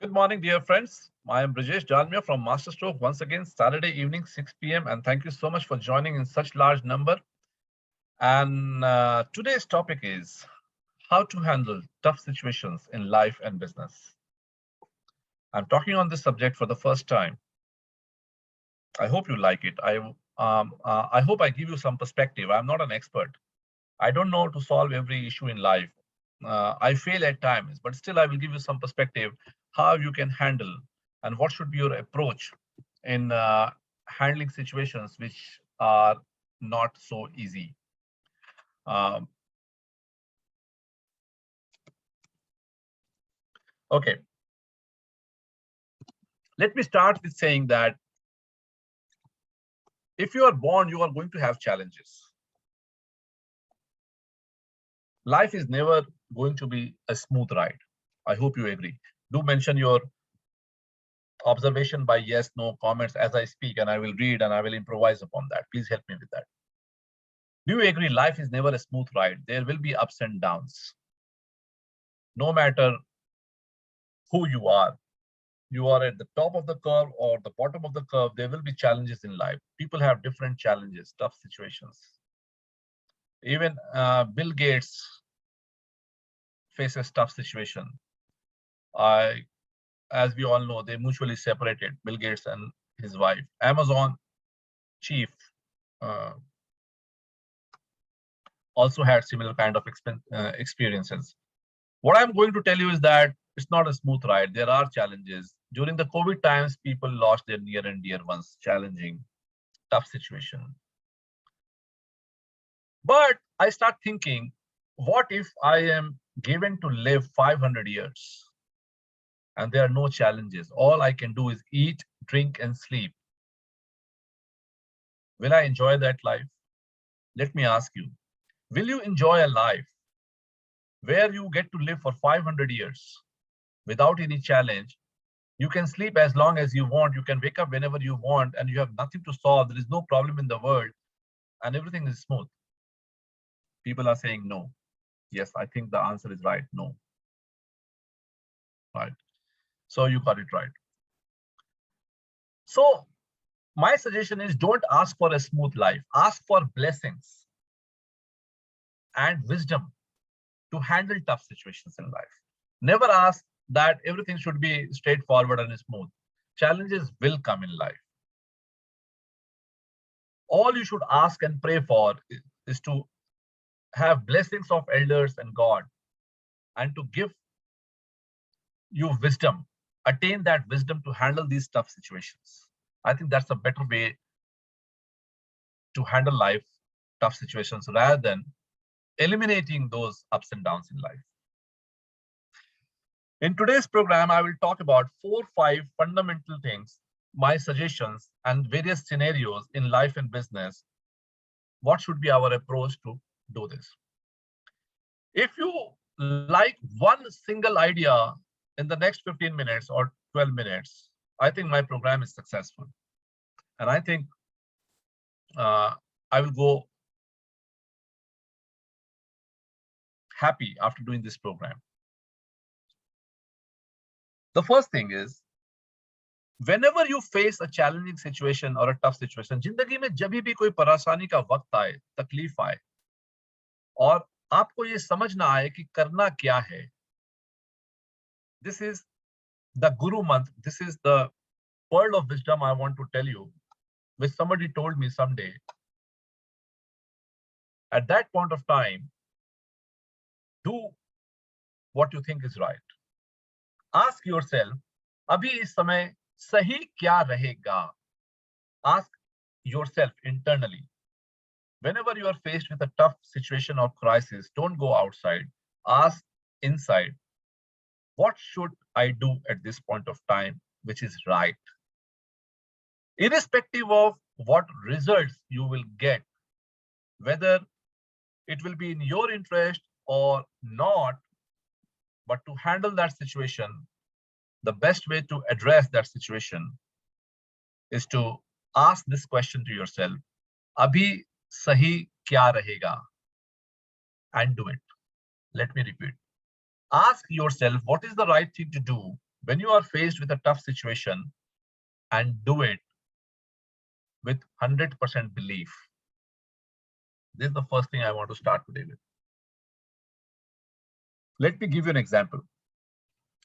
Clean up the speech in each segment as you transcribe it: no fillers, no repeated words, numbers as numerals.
Good morning, dear friends. I am Brijesh from Masterstroke once again, Saturday evening, 6 p.m. And thank you so much for joining in such large number. And today's topic is how to handle tough situations in life and business. I'm talking on this subject for the first time. I hope you like it. I hope I give you some perspective. I'm not an expert. I don't know to solve every issue in life. I fail at times, but still I will give you some perspective how you can handle and what should be your approach in handling situations which are not so easy. Um, okay, let me start with saying that if you are born, you are going to have challenges. Life is never going to be a smooth ride. I hope you agree. Do mention your observation by yes, no comments as I speak, and I will read and I will improvise upon that. Please help me with that. Do you agree life is never a smooth ride? There will be ups and downs. No matter who you are at the top of the curve or the bottom of the curve, there will be challenges in life. People have different challenges, tough situations. Even Bill Gates faces tough situation. As we all know, they mutually separated, Bill Gates and his wife. Amazon chief uh, also had similar kind of experiences. What I'm going to tell you is that it's not a smooth ride. There are challenges. During the COVID times, people lost their near and dear ones, challenging, tough situation. But I start thinking, what if I am given to live 500 years and there are no challenges? All I can do is eat, drink, and sleep. Will I enjoy that life? Let me ask you, will you enjoy a life where you get to live for 500 years without any challenge? You can sleep as long as you want. You can wake up whenever you want and you have nothing to solve. There is no problem in the world and everything is smooth. People are saying no. Yes, I think the answer is right. No. Right. So you got it right. So my suggestion is don't ask for a smooth life. Ask for blessings and wisdom to handle tough situations in life. Never ask that everything should be straightforward and smooth. Challenges will come in life. All you should ask and pray for is to have blessings of elders and God and to give you wisdom, attain that wisdom to handle these tough situations. I think that's a better way to handle life, tough situations, rather than eliminating those ups and downs in life. In today's program, I will talk about 4-5 fundamental things, my suggestions, and various scenarios in life and business. What should be our approach to do this? If you like one single idea in the next 15 minutes or 12 minutes, I think my program is successful. And I think I will go happy after doing this program. The first thing is, whenever you face a challenging situation or a tough situation, जिंदगी में जब भी कोई परेशानी का वक्त आए, तकलीफ आए, और आपको ये समझ ना आए कि करना क्या है, this is the Guru month. This is the pearl of wisdom I want to tell you, which somebody told me someday. At that point of time, do what you think is right. Ask yourself, अभी इस समय सही क्या रहेगा? Ask yourself internally. Whenever you are faced with a tough situation or crisis, don't go outside. Ask inside, what should I do at this point of time, which is right? Irrespective of what results you will get, whether it will be in your interest or not, but to handle that situation, the best way to address that situation is to ask this question to yourself, Abhi sahi kya rahega? And do it. Let me repeat. Ask yourself what is the right thing to do when you are faced with a tough situation and do it with 100% belief. This is the first thing I want to start today with. Let me give you an example.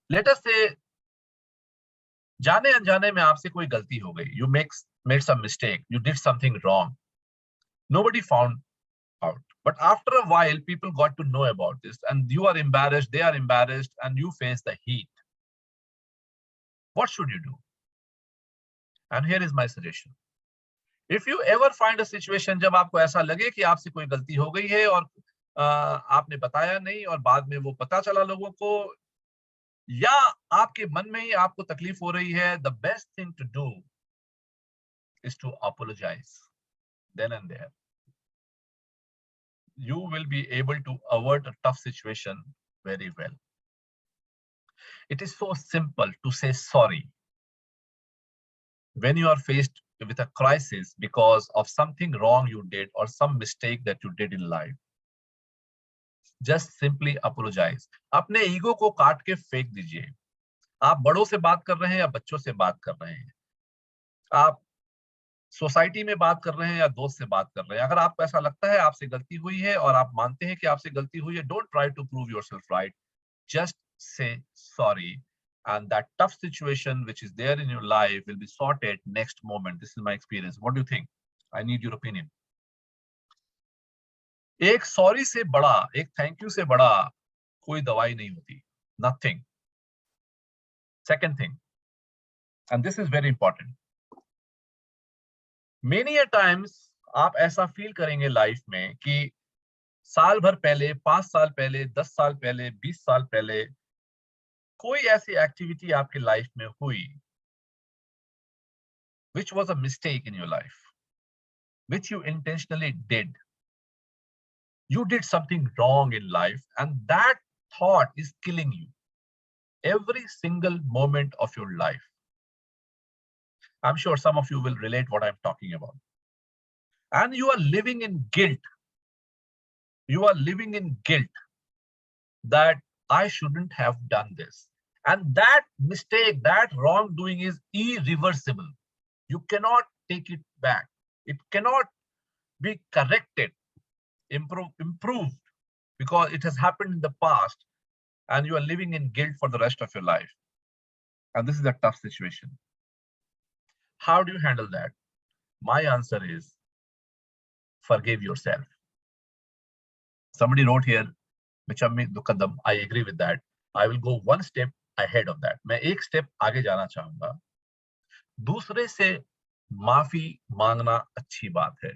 Let us say जाने अनजाने में आपसे कोई गलती हो गई. You made some mistake. You did something wrong. Nobody found out. But after a while, people got to know about this, and you are embarrassed, they are embarrassed, and you face the heat. What should you do? And here is my suggestion. If you ever find a situation जब आपको ऐसा लगे कि आपसे कोई गलती हो गई है और आपने बताया नहीं और बाद में वो पता चला लोगों को, या आपके मन में ही आपको तकलीफ हो रही है, the best thing to do is to apologize then and there. You will be able to avert a tough situation very well. It is so simple to say sorry when you are faced with a crisis because of something wrong you did or some mistake that you did in life. Just simply apologize. अपने ego को काट के फेंक दीजिए. आप बड़ों से बात कर रहे हैं या बच्चों से बात कर रहे हैं, आप सोसाइटी में बात कर रहे हैं या दोस्त से बात कर रहे हैं, अगर आपको ऐसा लगता है आपसे गलती हुई है और आप मानते हैं कि आपसे गलती हुई है, don't try to prove yourself right. Just say sorry, and that tough situation which is there in your life will be sorted next moment. This is my experience. What do you think? I need your opinion. एक sorry से बड़ा, एक thank you से बड़ा कोई दवाई नहीं होती. Nothing. Second thing, and this is very important. Many a times आप ऐसा फील करेंगे लाइफ में कि साल भर पहले, 5 साल पहले, 10 साल पहले, 20 साल पहले कोई ऐसी एक्टिविटी आपके लाइफ में हुई which was a mistake in your life, which you intentionally did. You did something wrong in life, and that thought is killing you every single moment of your life. I'm sure some of you will relate what I'm talking about. And you are living in guilt. You are living in guilt that I shouldn't have done this. And that mistake, that wrongdoing is irreversible. You cannot take it back. It cannot be corrected, improved, because it has happened in the past and you are living in guilt for the rest of your life. And this is a tough situation. How do you handle that? My answer is forgive yourself. Somebody wrote here, Michammi Dukadam. I agree with that. I will go one step ahead of that. मैं एक step आगे जाना चाहूंगा. दूसरे से माफी मांगना अच्छी बात है,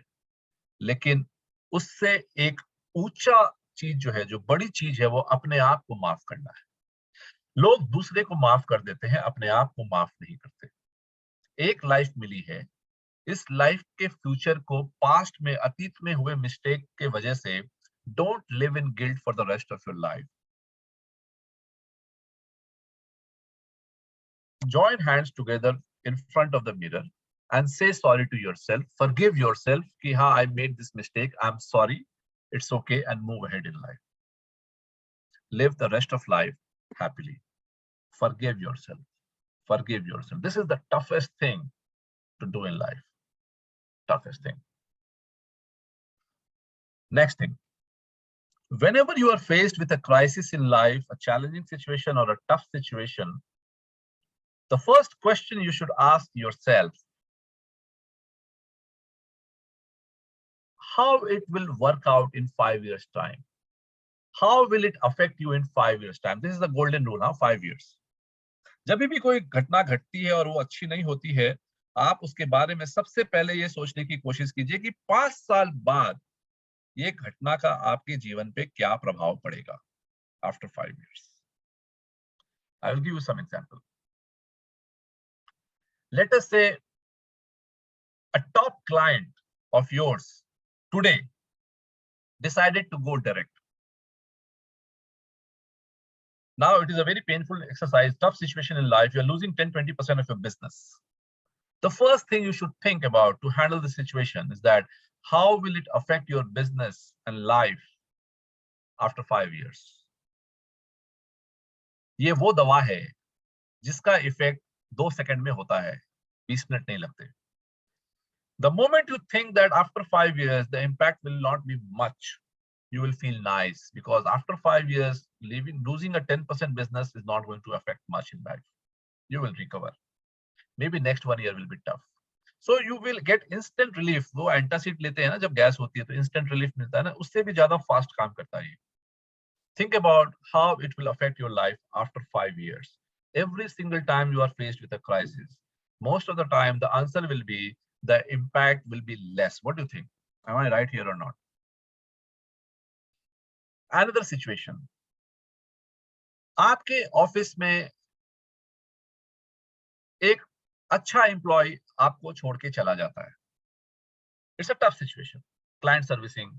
लेकिन उससे एक ऊंचा चीज जो है, जो बड़ी चीज है, वो अपने आप को माफ करना है. लोग दूसरे को माफ कर देते हैं, अपने आप को माफ नहीं करते. एक लाइफ मिली है, इस लाइफ के फ्यूचर को पास्ट में, अतीत में हुए मिस्टेक के वजह से don't live in guilt for the rest of your life. Join hands together in front of the mirror and say sorry to yourself. Forgive yourself कि हाँ, I made this mistake. I'm sorry. It's okay, and move ahead in life. Live the rest of life happily. Forgive yourself. Forgive yourself. This is the toughest thing to do in life. Toughest thing. Next thing. Whenever you are faced with a crisis in life, a challenging situation or a tough situation, the first question you should ask yourself, how it will work out in 5 years' time? How will it affect you in 5 years' time? This is the golden rule, 5 years. जब भी कोई घटना घटती है और वो अच्छी नहीं होती है, आप उसके बारे में सबसे पहले ये सोचने की कोशिश कीजिए कि 5 साल बाद ये घटना का आपके जीवन पे क्या प्रभाव पड़ेगा. After 5 years, I will give you some example. Let us say a top client of yours today decided to go direct. Now it is a very painful exercise, tough situation in life. You're losing 10-20% of your business. The first thing you should think about to handle the situation is that how will it affect your business and life after 5 years? ये वो दवा है जिसका effect 2 second में होता है, 20 minute नहीं लगते. The moment you think that after 5 years the impact will not be much, you will feel nice, because after 5 years losing a 10% business is not going to affect much in life. You will recover. Maybe next 1 year will be tough. So you will get instant relief. वो antacid लेते हैं ना जब gas होती है तो instant relief मिलता है ना, उससे भी ज्यादा फास्ट काम करता है. Think about how it will affect your life after 5 years. Every single time you are faced with a crisis, most of the time the answer will be the impact will be less. What do you think? Am I right here or not? Another situation. आपके office में एक अच्छा employ आपको छोड़ के चला जाता है. It's a tough situation. Client servicing,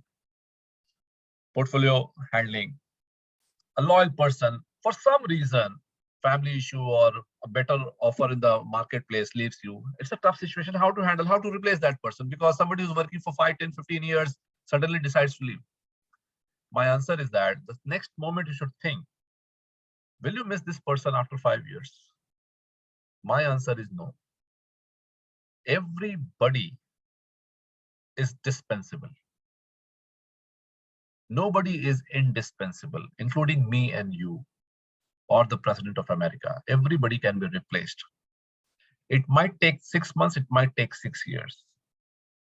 portfolio handling, a loyal person, for some reason, family issue or a better offer in the marketplace leaves you. It's a tough situation. How to handle, how to replace that person, because somebody who's working for 5, 10, 15 years suddenly decides to leave. My answer is that the next moment you should think, will you miss this person after 5 years? My answer is no. Everybody is dispensable. Nobody is indispensable, including me and you or the President of America. Everybody can be replaced. It might take 6 months, it might take 6 years.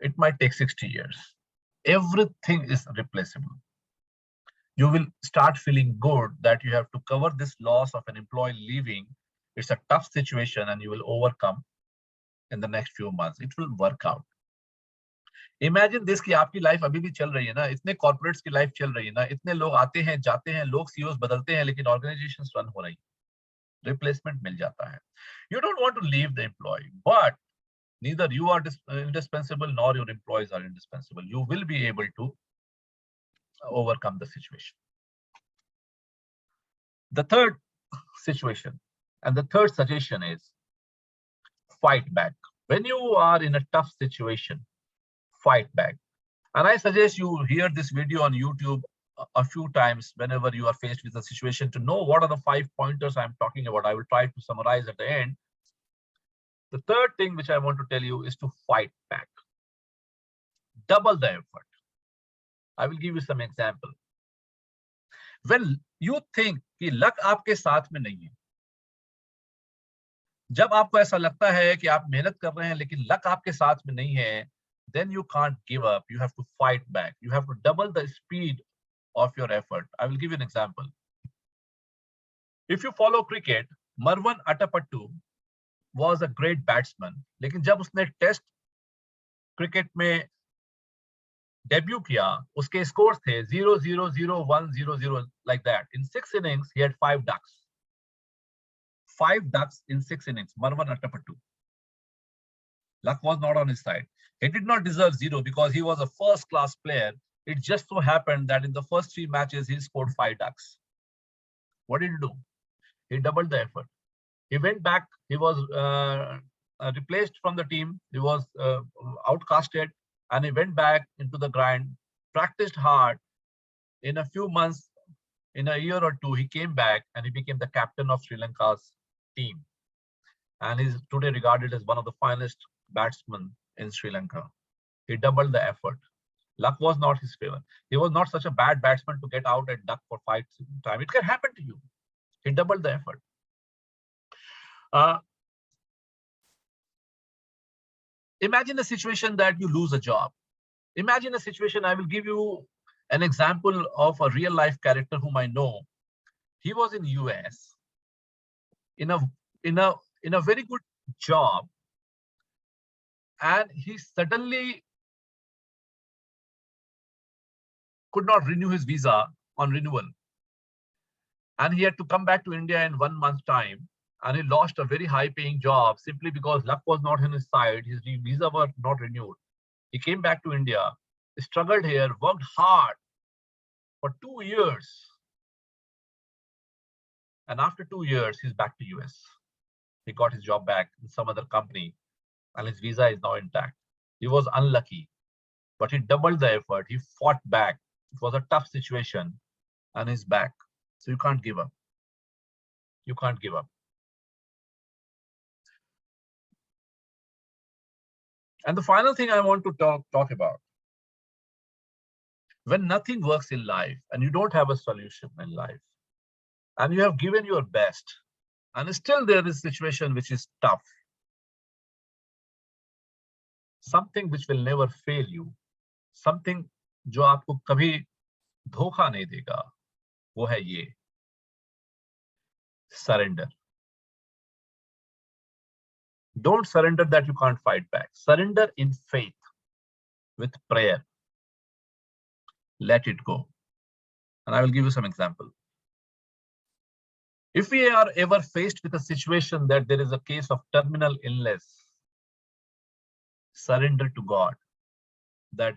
It might take 60 years. Everything is replaceable. You will start feeling good that you have to cover this loss of an employee leaving. It's a tough situation and you will overcome in the next few months. It will work out. Imagine this कि आपकी life अभी भी चल रही है ना, इतने corporates की लाइफ चल रही है ना, इतने लोग आते हैं जाते हैं, लोग सीईओस बदलते हैं, लेकिन ऑर्गेनाइजेशंस रन हो रही है, रिप्लेसमेंट मिल जाता है. You don't want to leave the employ, but neither you are indispensable nor your employees are indispensable. You will be able to overcome the situation. The third situation and the third suggestion is fight back. When you are in a tough situation, fight back. And I suggest you hear this video on YouTube a few times whenever you are faced with a situation to know what are the 5 pointers I'm talking about. I will try to summarize at the end. The third thing which I want to tell you is to fight back. Double the effort. I will give you some example. When you think कि luck आपके साथ में नहीं है, जब आपको ऐसा लगता है कि आप मेहनत कर रहे हैं लेकिन luck आपके साथ में नहीं है, then you can't give up. You have to fight back. You have to double the speed of your effort. I will give you an example. If you follow cricket, Marwan Atapattu was a great batsman. लेकिन जब उसने test cricket में debut किया, उसके scores थे 0, 0, 0, 1, 0, 0, like that. In 6 innings, he had 5 ducks. 5 ducks in 6 innings. Marwan Atapattu. Luck was not on his side. He did not deserve 0 because he was a first-class player. It just so happened that in the first 3 matches, he scored 5 ducks. What did he do? He doubled the effort. He went back. He was replaced from the team. He was outcasted, and he went back into the grind, practiced hard. In a few months, in a year or two, he came back and he became the captain of Sri Lanka's team. And he's today regarded as one of the finest batsmen in Sri Lanka. He doubled the effort. Luck was not his favor. He was not such a bad batsman to get out and duck for 5 times. It can happen to you. He doubled the effort. Imagine a situation that you lose a job. Imagine a situation, I will give you an example of a real life character whom I know. He was in US in a very good job, and he suddenly could not renew his visa on renewal. And he had to come back to India in 1 month's time. And he lost a very high paying job simply because luck was not on his side. His visa was not renewed. He came back to India, struggled here, worked hard for 2 years. And after 2 years, he's back to US. He got his job back in some other company and his visa is now intact. He was unlucky, but he doubled the effort. He fought back. It was a tough situation and he's back. So you can't give up. You can't give up. And the final thing I want to talk about, when nothing works in life and you don't have a solution in life and you have given your best and still there is a situation which is tough, something which will never fail you, something जो आपको कभी धोखा नहीं देगा, वो है ये, surrender. Don't surrender that you can't fight back. Surrender in faith with prayer. Let it go. And I will give you some example. If we are ever faced with a situation that there is a case of terminal illness, surrender to God that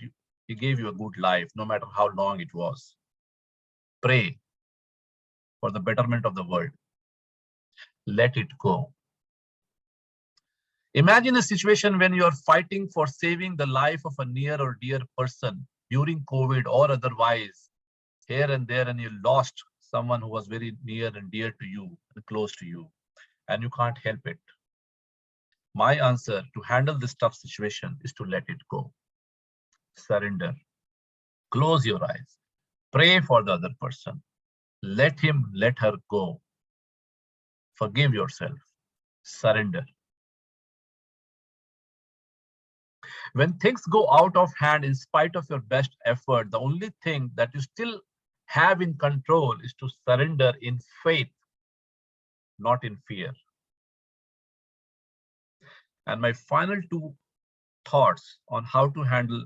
He gave you a good life, no matter how long it was. Pray for the betterment of the world. Let it go. Imagine a situation when you are fighting for saving the life of a near or dear person during COVID or otherwise, here and there, and you lost someone who was very near and dear to you and close to you, and you can't help it. My answer to handle this tough situation is to let it go. Surrender. Close your eyes. Pray for the other person. Let him, let her go. Forgive yourself. Surrender. When things go out of hand in spite of your best effort, the only thing that you still have in control is to surrender in faith, not in fear. And my final two thoughts on how to handle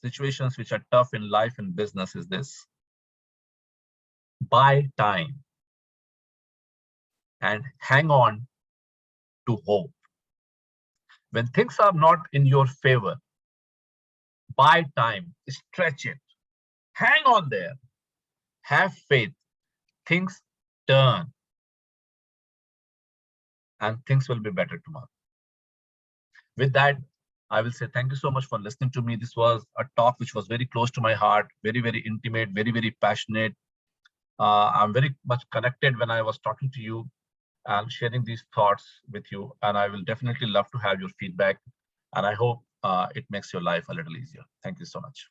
situations which are tough in life and business is this: buy time and hang on to hope. When things are not in your favor, buy time, stretch it, hang on there, have faith, things turn, and things will be better tomorrow. With that, I will say thank you so much for listening to me. This was a talk which was very close to my heart, very, very intimate, very, very passionate. I'm very much connected when I was talking to you and sharing these thoughts with you. And I will definitely love to have your feedback. And I hope it makes your life a little easier. Thank you so much.